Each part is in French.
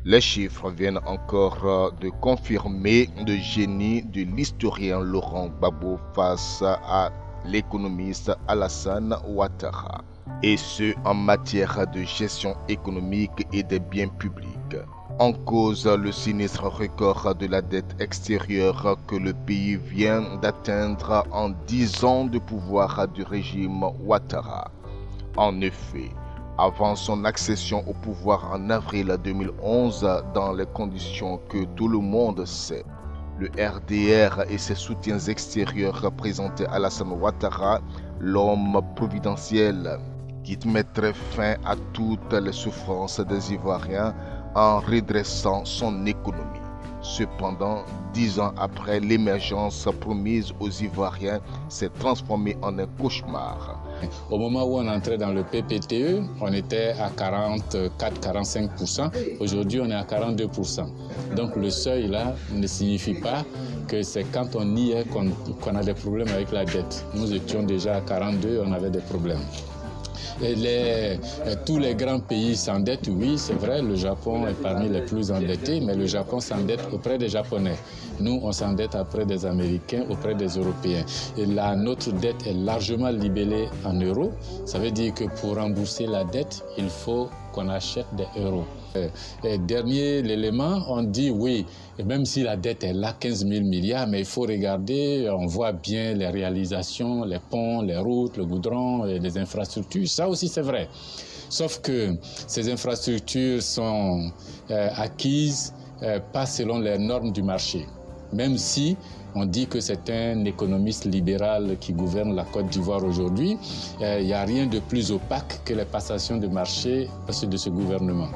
Les chiffres viennent encore de confirmer le génie de l'historien Laurent Gbagbo face à l'économiste Alassane Ouattara, et ce en matière de gestion économique et des biens publics. En cause le sinistre record de la dette extérieure que le pays vient d'atteindre en 10 ans de pouvoir du régime Ouattara. En effet, avant son accession au pouvoir en avril 2011, dans les conditions que tout le monde sait, le RDR et ses soutiens extérieurs représentaient Alassane Ouattara, l'homme providentiel qui mettrait fin à toutes les souffrances des Ivoiriens en redressant son économie. Cependant, 10 ans après, l'émergence promise aux Ivoiriens s'est transformée en un cauchemar. Au moment où on entrait dans le PPTE, on était à 44-45%. Aujourd'hui, on est à 42%. Donc le seuil là ne signifie pas que c'est quand on y est qu'on a des problèmes avec la dette. Nous étions déjà à 42, on avait des problèmes. Tous les grands pays s'endettent, oui, c'est vrai, le Japon est parmi les plus endettés, mais le Japon s'endette auprès des Japonais. Nous, on s'endette auprès des Américains, auprès des Européens. Et là, notre dette est largement libellée en euros. Ça veut dire que pour rembourser la dette, il faut qu'on achète des euros. Et dernier l'élément, on dit oui, et même si la dette est là, 15 000 milliards, mais il faut regarder, on voit bien les réalisations, les ponts, les routes, le goudron, les infrastructures, ça aussi c'est vrai. Sauf que ces infrastructures sont acquises pas selon les normes du marché. Même si on dit que c'est un économiste libéral qui gouverne la Côte d'Ivoire aujourd'hui, il n'y a rien de plus opaque que les passations de marché de ce gouvernement.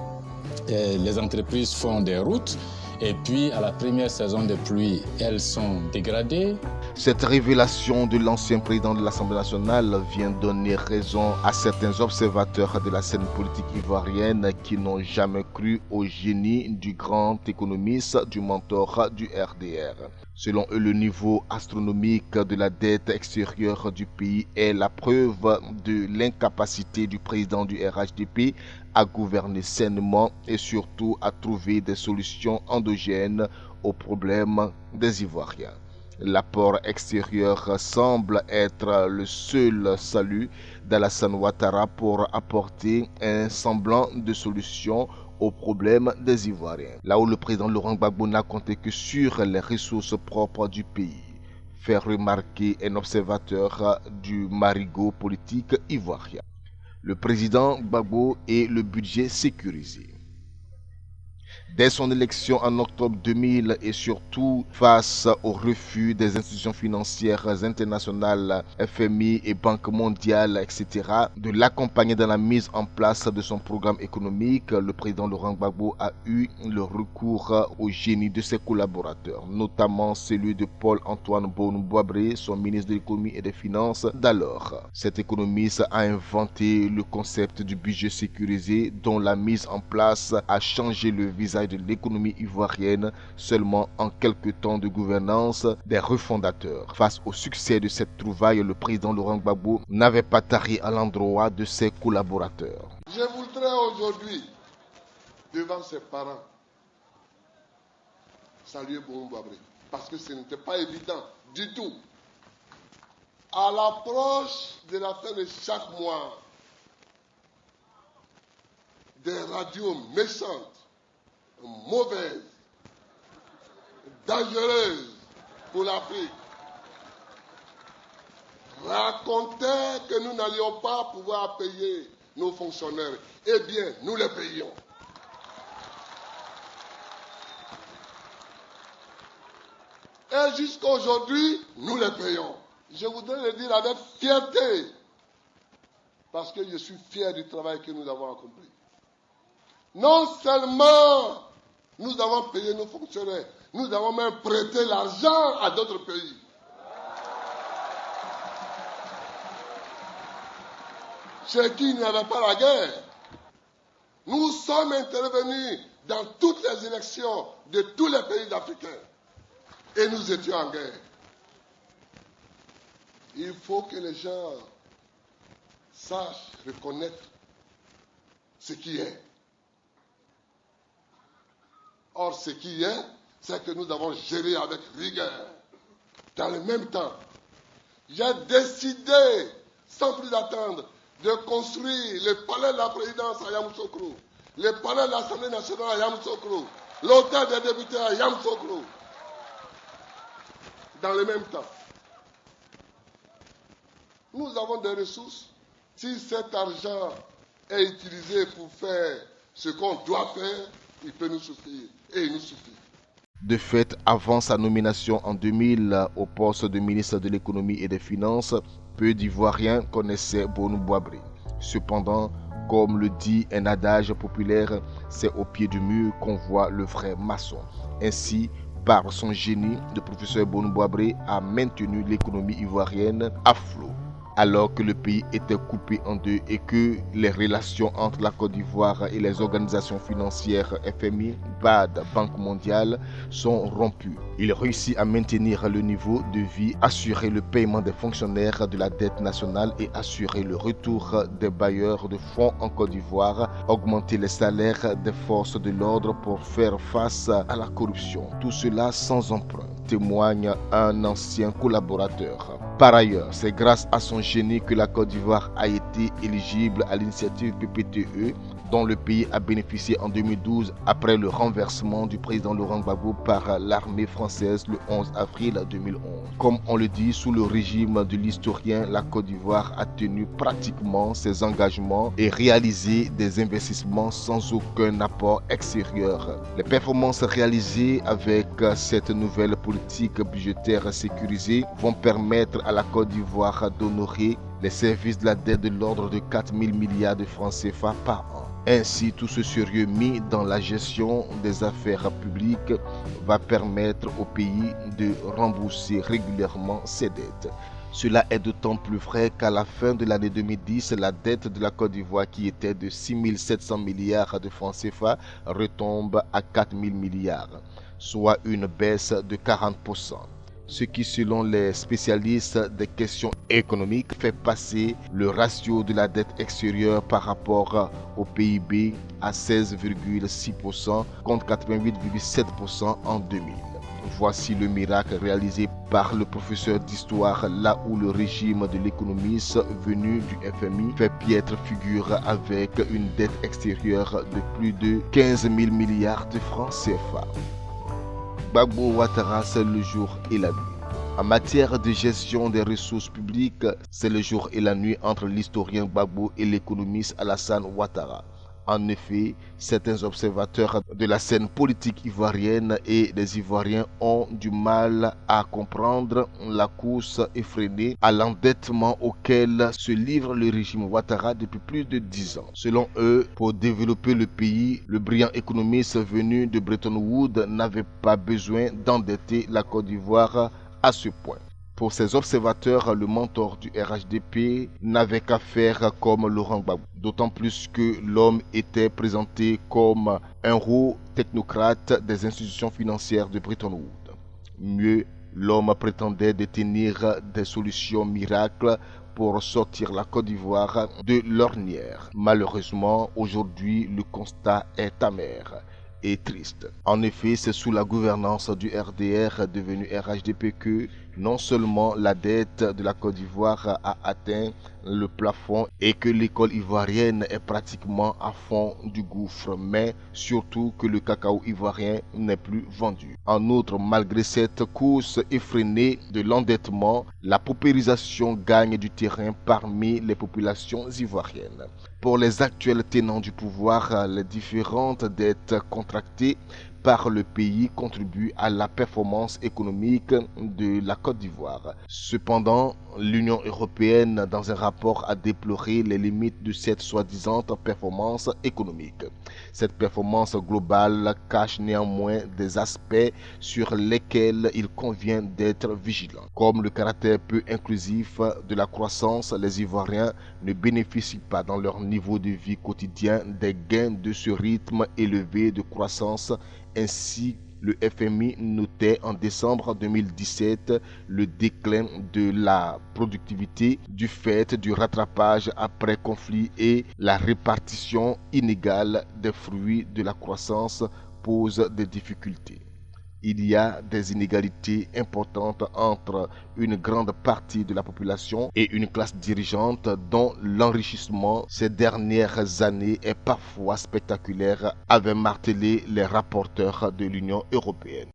Les entreprises font des routes et puis à la première saison des pluies, elles sont dégradées. Cette révélation de l'ancien président de l'Assemblée nationale vient donner raison à certains observateurs de la scène politique ivoirienne qui n'ont jamais cru au génie du grand économiste, du mentor du RDR. Selon eux, le niveau astronomique de la dette extérieure du pays est la preuve de l'incapacité du président du RHDP à gouverner sainement et surtout à trouver des solutions endogènes aux problèmes des Ivoiriens. L'apport extérieur semble être le seul salut d'Alassane Ouattara pour apporter un semblant de solution aux problèmes des Ivoiriens. Là où le président Laurent Gbagbo n'a compté que sur les ressources propres du pays, fait remarquer un observateur du marigot politique ivoirien. Le président Gbagbo et le budget sécurisé. Dès son élection en octobre 2000 et surtout face au refus des institutions financières internationales, FMI et Banque mondiale, etc., de l'accompagner dans la mise en place de son programme économique, le président Laurent Gbagbo a eu le recours au génie de ses collaborateurs, notamment celui de Paul-Antoine Boun-Boabré, son ministre de l'économie et des finances d'alors. Cet économiste a inventé le concept du budget sécurisé dont la mise en place a changé le visage de l'économie ivoirienne seulement en quelques temps de gouvernance des refondateurs. Face au succès de cette trouvaille, le président Laurent Gbagbo n'avait pas tari à l'endroit de ses collaborateurs. Je voudrais aujourd'hui, devant ses parents, saluer Boun-Boabré, parce que ce n'était pas évident du tout. À l'approche de la fin de chaque mois, des radios méchantes, mauvaises, dangereuses pour l'Afrique, racontaient que nous n'allions pas pouvoir payer nos fonctionnaires. Eh bien, nous les payons. Et jusqu'à aujourd'hui, nous les payons. Je voudrais le dire avec fierté, parce que je suis fier du travail que nous avons accompli. Non seulement nous avons payé nos fonctionnaires, nous avons même prêté l'argent à d'autres pays. Chez qui il n'y avait pas la guerre. Nous sommes intervenus dans toutes les élections de tous les pays africains. Et nous étions en guerre. Il faut que les gens sachent reconnaître ce qui est. Or, ce qui est, c'est que nous avons géré avec rigueur. Dans le même temps, j'ai décidé, sans plus attendre, de construire le palais de la présidence à Yamoussoukro, le palais de l'Assemblée nationale à Yamoussoukro, l'hôtel des députés à Yamoussoukro. Dans le même temps, nous avons des ressources. Si cet argent est utilisé pour faire ce qu'on doit faire, il peut nous suffire. Et il nous suffit. De fait, avant sa nomination en 2000 au poste de ministre de l'économie et des finances, peu d'Ivoiriens connaissaient Bonou Boabré. Cependant, comme le dit un adage populaire, c'est au pied du mur qu'on voit le vrai maçon. Ainsi, par son génie, le professeur Bonou Boabré a maintenu l'économie ivoirienne à flot. Alors que le pays était coupé en deux et que les relations entre la Côte d'Ivoire et les organisations financières FMI, BAD, Banque mondiale sont rompues. Il réussit à maintenir le niveau de vie, assurer le paiement des fonctionnaires de la dette nationale et assurer le retour des bailleurs de fonds en Côte d'Ivoire, augmenter les salaires des forces de l'ordre pour faire face à la corruption. Tout cela sans emprunt, témoigne un ancien collaborateur. Par ailleurs, c'est grâce à son génie que la Côte d'Ivoire a été éligible à l'initiative PPTE, dont le pays a bénéficié en 2012 après le renversement du président Laurent Gbagbo par l'armée française le 11 avril 2011. Comme on le dit, sous le régime de l'historien, la Côte d'Ivoire a tenu pratiquement ses engagements et réalisé des investissements sans aucun apport extérieur. Les performances réalisées avec cette nouvelle politique budgétaire sécurisée vont permettre à la Côte d'Ivoire d'honorer les services de la dette de l'ordre de 4 000 milliards de francs CFA par an. Ainsi, tout ce sérieux mis dans la gestion des affaires publiques va permettre au pays de rembourser régulièrement ses dettes. Cela est d'autant plus vrai qu'à la fin de l'année 2010, la dette de la Côte d'Ivoire, qui était de 6 700 milliards de francs CFA, retombe à 4 000 milliards, soit une baisse de 40%. Ce qui, selon les spécialistes des questions économiques, fait passer le ratio de la dette extérieure par rapport au PIB à 16,6% contre 88,7% en 2000. Voici le miracle réalisé par le professeur d'histoire, là où le régime de l'économiste venu du FMI fait piètre figure avec une dette extérieure de plus de 15 000 milliards de francs CFA. Gbagbo Ouattara, c'est le jour et la nuit. En matière de gestion des ressources publiques, c'est le jour et la nuit entre l'historien Gbagbo et l'économiste Alassane Ouattara. En effet, certains observateurs de la scène politique ivoirienne et des Ivoiriens ont du mal à comprendre la course effrénée à l'endettement auquel se livre le régime Ouattara depuis plus de 10 ans. Selon eux, pour développer le pays, le brillant économiste venu de Bretton Woods n'avait pas besoin d'endetter la Côte d'Ivoire à ce point. Pour ces observateurs, le mentor du RHDP n'avait qu'à faire comme Laurent Gbagbo, d'autant plus que l'homme était présenté comme un haut technocrate des institutions financières de Bretton Woods. Mieux, l'homme prétendait détenir des solutions miracles pour sortir la Côte d'Ivoire de l'ornière. Malheureusement, aujourd'hui, le constat est amer et triste. En effet, c'est sous la gouvernance du RDR devenu RHDP que non seulement la dette de la Côte d'Ivoire a atteint le plafond et que l'école ivoirienne est pratiquement à fond du gouffre, mais surtout que le cacao ivoirien n'est plus vendu. En outre, malgré cette course effrénée de l'endettement, la paupérisation gagne du terrain parmi les populations ivoiriennes. Pour les actuels tenants du pouvoir, les différentes dettes contractées par le pays contribue à la performance économique de la Côte d'Ivoire. Cependant, l'Union européenne, dans un rapport, a déploré les limites de cette soi-disant performance économique. Cette performance globale cache néanmoins des aspects sur lesquels il convient d'être vigilant. Comme le caractère peu inclusif de la croissance, les Ivoiriens ne bénéficient pas dans leur niveau de vie quotidien des gains de ce rythme élevé de croissance. Ainsi, le FMI notait en décembre 2017 le déclin de la productivité du fait du rattrapage après conflit et la répartition inégale des fruits de la croissance pose des difficultés. Il y a des inégalités importantes entre une grande partie de la population et une classe dirigeante dont l'enrichissement ces dernières années est parfois spectaculaire, avaient martelé les rapporteurs de l'Union européenne.